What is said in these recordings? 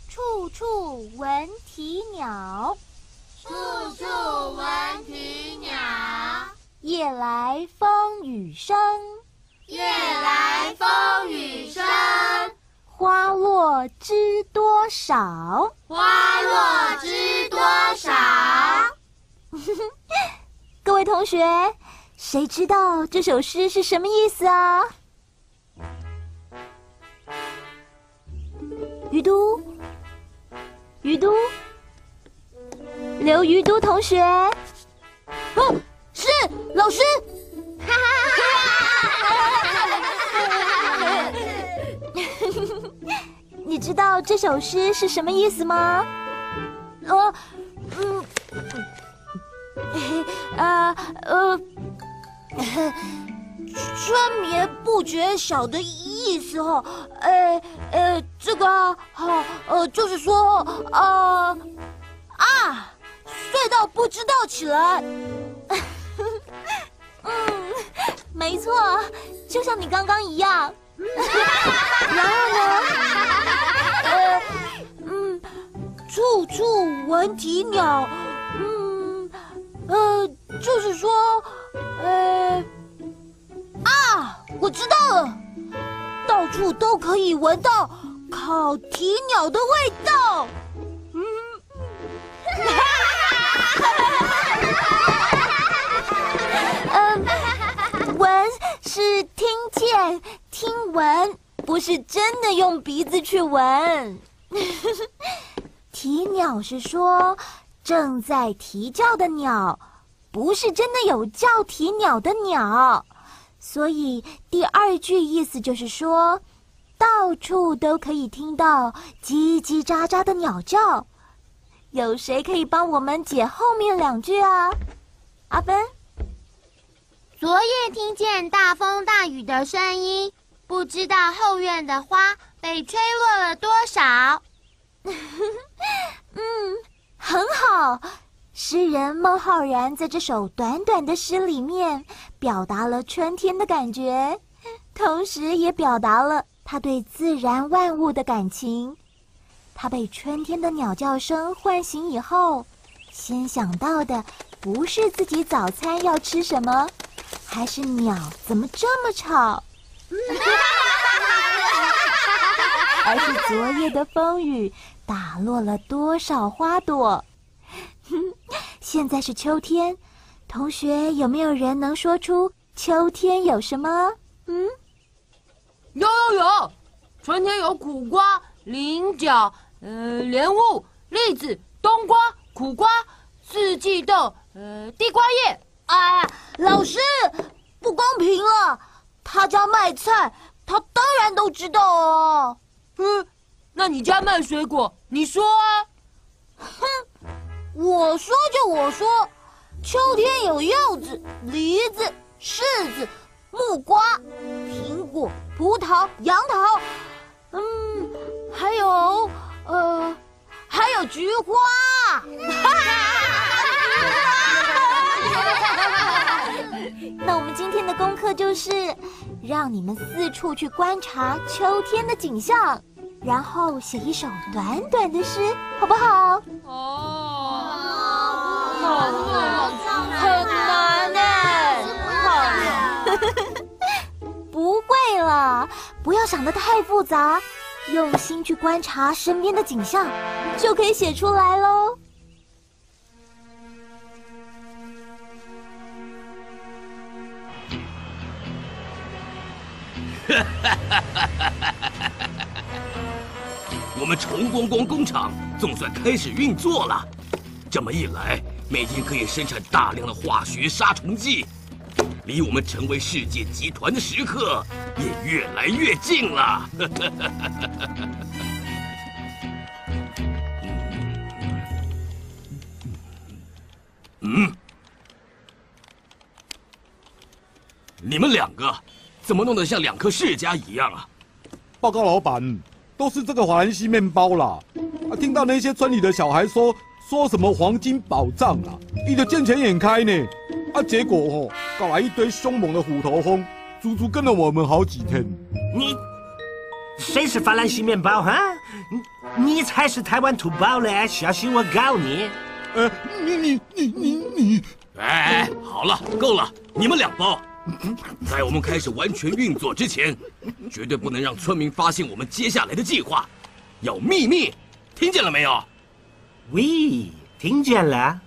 处处闻啼鸟，处处闻啼鸟。夜来风雨声，夜来风雨声。花落知多少，花落知多少。各位同学，谁知道这首诗是什么意思啊？于都，刘于都同学。哦，是老师。你知道这首诗是什么意思吗？春眠不觉晓的意思哦。这个就是说睡到不知道起来。没错，就像你刚刚一样。然后呢？处处闻啼鸟。就是说，我知道了，到处都可以闻到烤啼鸟的味道。闻是听见、听闻，不是真的用鼻子去闻。啼鸟是说正在啼叫的鸟，不是真的有叫啼鸟的鸟。所以第二句意思就是说，到处都可以听到叽叽喳喳的鸟叫。有谁可以帮我们解后面两句啊？阿芬？昨夜听见大风大雨的声音，不知道后院的花被吹落了多少。很好。诗人孟浩然在这首短短的诗里面表达了春天的感觉，同时也表达了他对自然万物的感情。他被春天的鸟叫声唤醒以后，先想到的不是自己早餐要吃什么，还是鸟怎么这么吵，而是昨夜的风雨打落了多少花朵。现在是秋天，同学有没有人能说出秋天有什么？有，春天有苦瓜、菱角、莲雾、栗子、冬瓜、苦瓜、四季豆、地瓜叶。老师，不公平了，他家卖菜，他当然都知道哦。那你家卖水果，你说啊？我说就我说，秋天有柚子、梨子、柿子、木瓜、苹果、葡萄、杨桃，还有菊花。那我们今天的功课就是让你们四处去观察秋天的景象，然后写一首短短的诗，好不好？很难哎。不会啦，不要想得太复杂，用心去观察身边的景象，就可以写出来咯。我们虫光光工厂总算开始运作了。这么一来，每天可以生产大量的化学杀虫剂，离我们成为世界集团的时刻也越来越近了。你们两个怎么弄得像两颗世家一样啊？报告老板，都是这个华兰西面包啦！听到那些村里的小孩说什么黄金宝藏啦，一直见钱眼开呢。结果搞来一堆凶猛的虎头蜂，足足跟了我们好几天。你谁是法兰西面包哈？你才是台湾土包嘞！小心我告你！你！哎，好了，够了，你们两包。在我们开始完全运作之前，绝对不能让村民发现我们接下来的计划，要秘密，听见了没有？喂，听见了。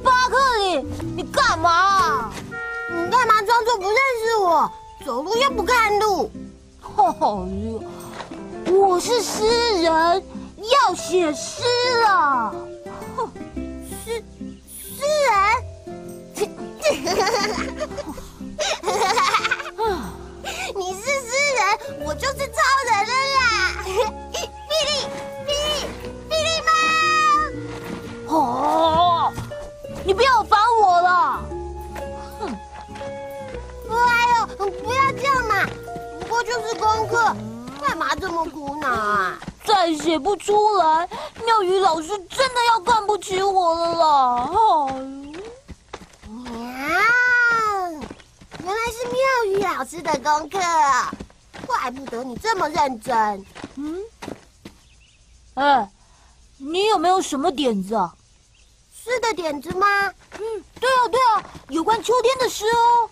巴克里，你干嘛？你干嘛装作不认识我？走路又不看路。我是诗人，要写诗了。诗人？你是诗人，我就是超人了啦！霹雳猫！你不要烦我了。哎呦，不要这样嘛！不过就是功课，干嘛这么苦恼啊？再写不出来，妙语老师真的要看不起我了啦！原来是妙语老师的功课，怪不得你这么认真。你有没有什么点子啊？诗的点子吗？对啊，有关秋天的诗哦。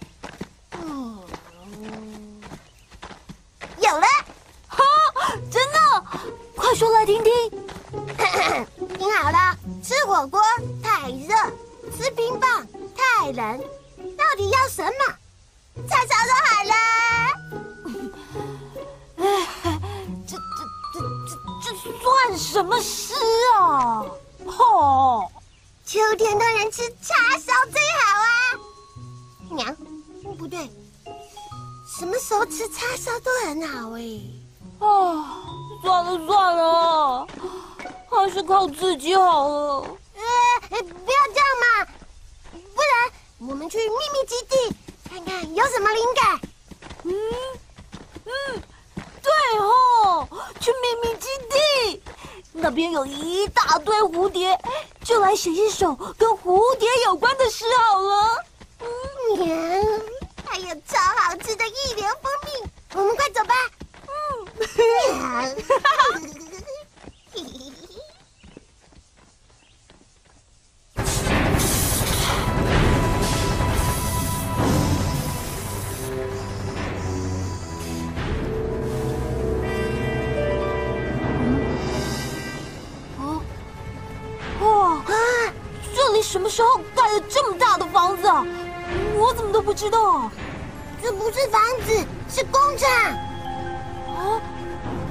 有了！真的？快说来听听。听好了，吃火锅太热，吃冰棒太冷，到底要什么？叉烧都好了。这算什么诗啊？秋天当然吃叉烧最好啊！娘，不对，什么时候吃叉烧都很好算了，还是靠自己好了。不要这样嘛，不然我们去秘密基地看看有什么灵感。对哦，去秘密基地，那边有一大堆蝴蝶，就来写一首跟蝴蝶有关的诗好了。还有超好吃的一流蜂蜜，我们快走吧。这里什么时候盖了这么大的房子啊？我怎么都不知道。这不是房子，是工厂。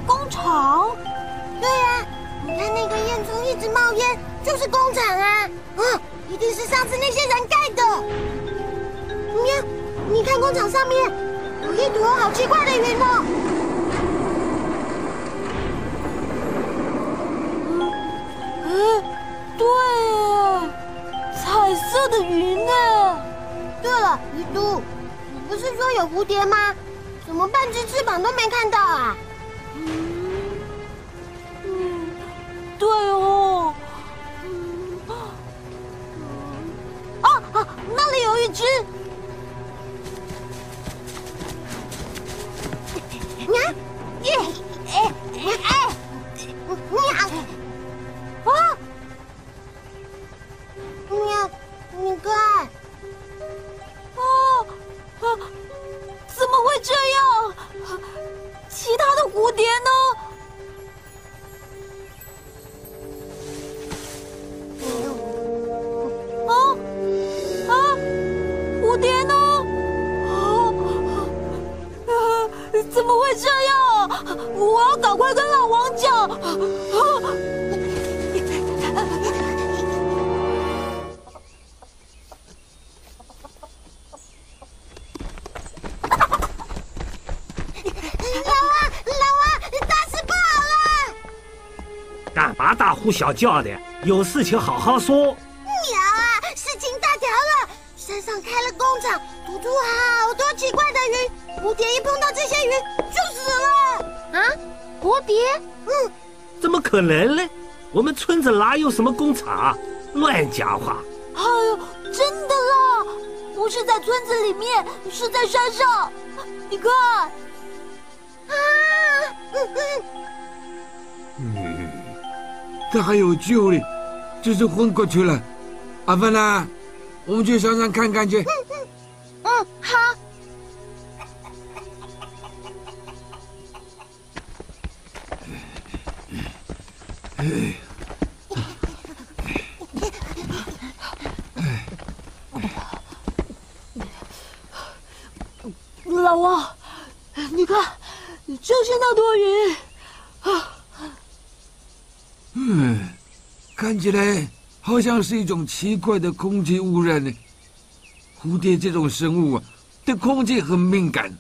工厂？对啊，你看那个烟囱一直冒烟，就是工厂啊！一定是上次那些人盖的。你看工厂上面有一坨好奇怪的云哦。对耶，彩色的云呢？对了，鱼都，你不是说有蝴蝶吗？怎么半只翅膀都没看到啊？对哦。只。啊！你看，怎么会这样？其他的蝴蝶呢？蝴蝶呢？怎么会这样？我要赶快跟老王讲。老王，大事不好了！干嘛大呼小叫的？有事情好好说。鸟啊，事情大条了！山上开了工厂，吐出好多奇怪的云，蝴蝶一碰到这些云就死了。啊，蝴蝶？怎么可能呢？我们村子哪有什么工厂？乱讲话！哎呦，真的啦！不是在村子里面，是在山上。你看，他还有救呢，只是昏过去了。阿芬啊，我们去山上看看去。好。老王，你看，就是那朵云。看起来好像是一种奇怪的空气污染呢。蝴蝶这种生物啊，对空气很敏感。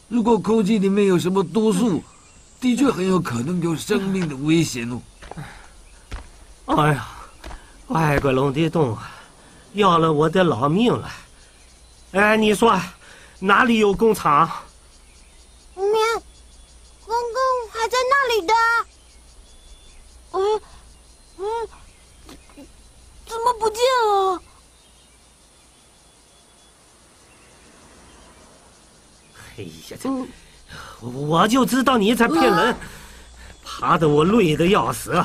如果空气里面有什么毒素，的确很有可能有生命的危险哦。哎呀，外国龙的洞啊，要了我的老命了！哎，你说哪里有工厂？刚刚还在那里的。怎么不见了？哎呀，我就知道你在骗人，爬得我累得要死。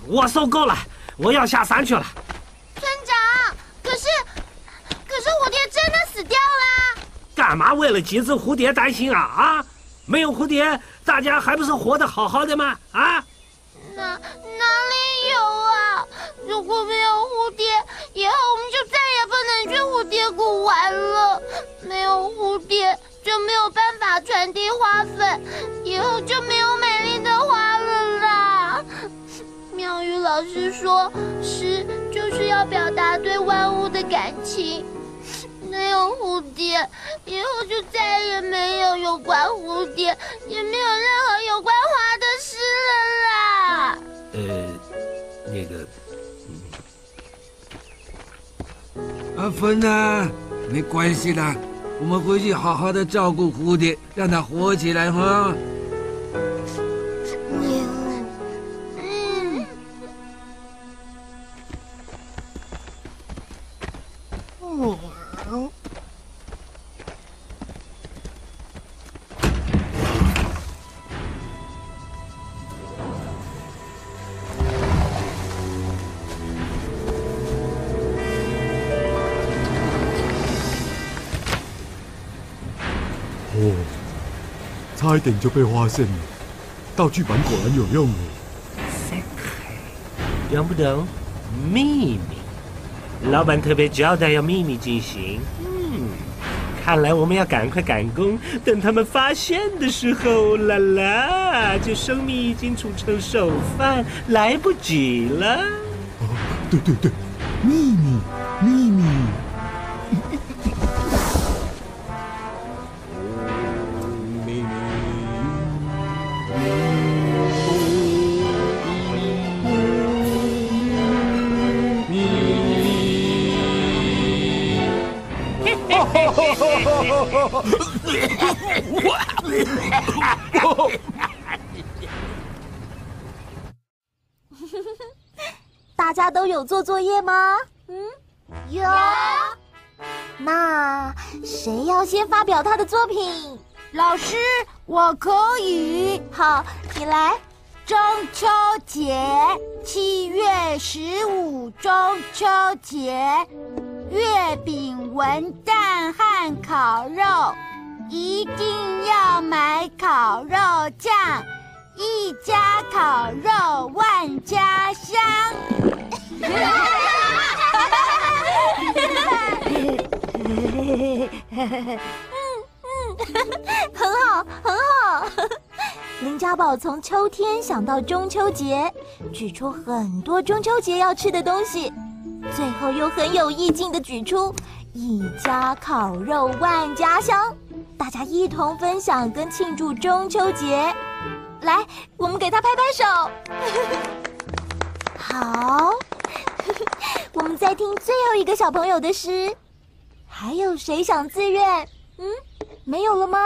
我受够了，我要下山去了。村长，可是蝴蝶真的死掉啦！干嘛为了几只蝴蝶担心啊？啊，没有蝴蝶，大家还不是活得好好的吗？啊？哪里有啊？如果没有蝴蝶，以后我们就再也不能去蝴蝶谷玩了。没有蝴蝶，就没有办法传递花粉，以后就没有美丽的花了啦。妙语老师说，诗就是要表达对万物的感情。没有蝴蝶，以后就再也没有有关蝴蝶，也没有任何有关花的诗了啦。那个，阿芬啊，没关系的，我们回去好好的照顾蝴蝶，让它活起来哈。差一点就被发现了，道具板果然有用哦。懂不懂？秘密，老板特别交代要秘密进行。看来我们要赶快赶工，等他们发现的时候，就生米已经煮成熟饭，来不及了。对，秘密。大家都有做作业吗？有。那谁要先发表他的作品？老师，我可以。好，你来。中秋节，7月15，中秋节，月饼、文旦和烤肉，一定要买烤肉酱，一家烤肉万家香。很好，很好。林家宝从秋天想到中秋节，举出很多中秋节要吃的东西，最后又很有意境的举出一家烤肉万家香，大家一同分享跟庆祝中秋节。来，我们给他拍拍手。好，我们再听最后一个小朋友的诗。还有谁想自愿？没有了吗？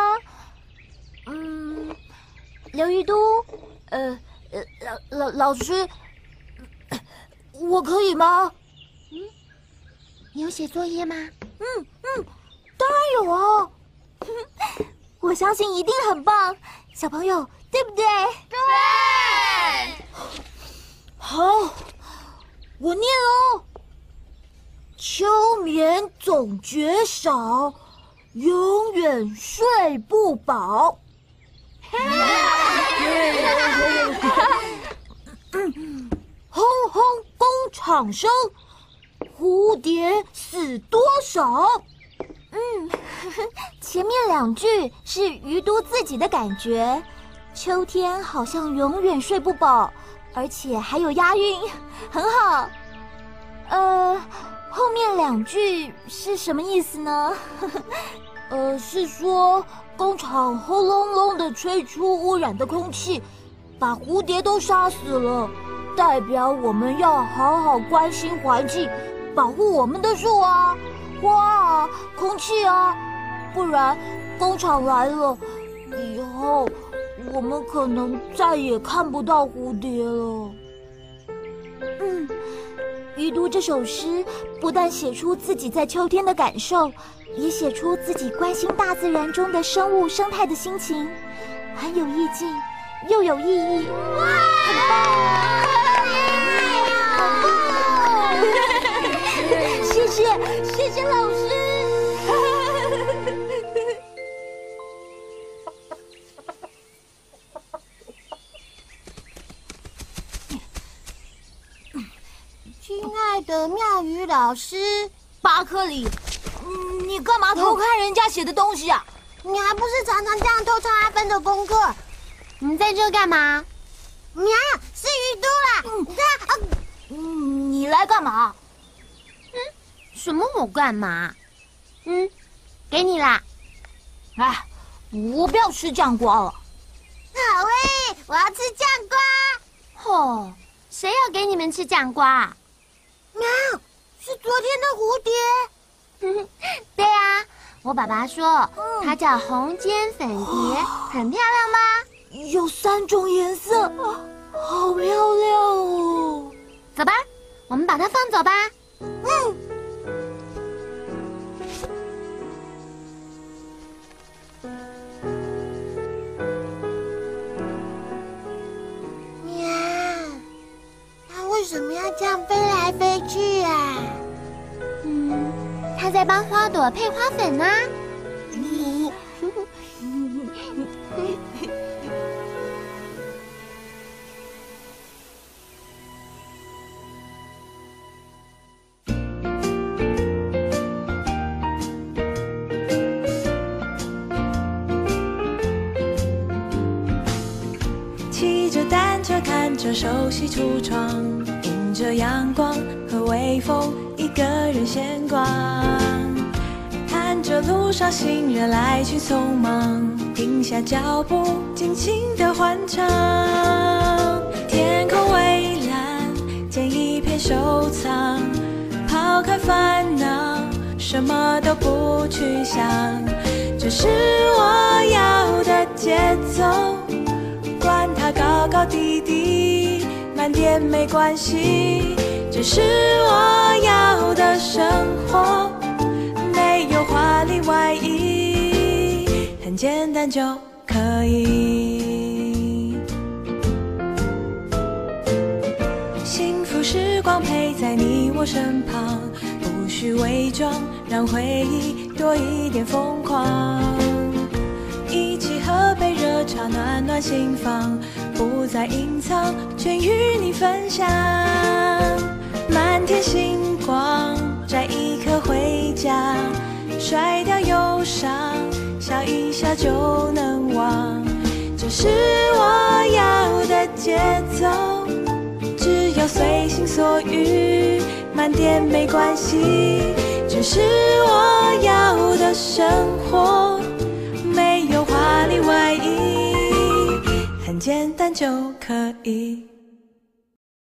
刘玉都，老师，我可以吗？你有写作业吗？当然有哦。我相信一定很棒，小朋友，对不对？对。好，我念哦。秋眠总觉少，永远睡不饱。轰轰工厂声，蝴蝶死多少？前面2句是于都自己的感觉，秋天好像永远睡不饱，而且还有押韵，很好。后面2句是什么意思呢？是说工厂轰隆隆地吹出污染的空气，把蝴蝶都杀死了，代表我们要好好关心环境，保护我们的树啊、花啊、空气啊，不然工厂来了以后，我们可能再也看不到蝴蝶了。于都这首诗不但写出自己在秋天的感受，也写出自己关心大自然中的生物生态的心情，很有意境，又有意义。哇，很棒！好棒哦！谢谢老师。亲爱的妙语老师，巴克里，你干嘛偷看人家写的东西啊？你还不是常常这样偷抄阿芬的功课？你在这干嘛？娘，是于都啦！你看，你来干嘛？什么我干嘛？给你啦。哎，我不要吃酱瓜了。好诶，我要吃酱瓜。谁要给你们吃酱瓜？娘，是昨天的蝴蝶。对啊，我爸爸说它叫红尖粉蝶，很漂亮吧？有3种颜色，好漂亮哦！走吧，我们把它放走吧。娘，它为什么要这样飞来飞去啊？它在帮花朵配花粉呢。骑着单车，看着熟悉橱窗，迎着阳光和微风，一个人闲逛。看着路上行人来去匆忙，停下脚步，尽情的欢唱。天空蔚蓝，捡一片收藏，抛开烦恼，什么都不去想。这是我要的节奏，管它高高低低，慢点没关系。这是我要的生活，没有很简单就可以。幸福时光陪在你我身旁，不需伪装，让回忆多一点疯狂。一起喝杯热茶，暖暖心房，不再隐藏，全与你分享。满天星光，摘一颗回家，甩掉忧伤，笑一笑就能忘。这是我要的节奏，只要随心所欲，慢点没关系。这是我要的生活，没有华丽外衣，很简单就可以。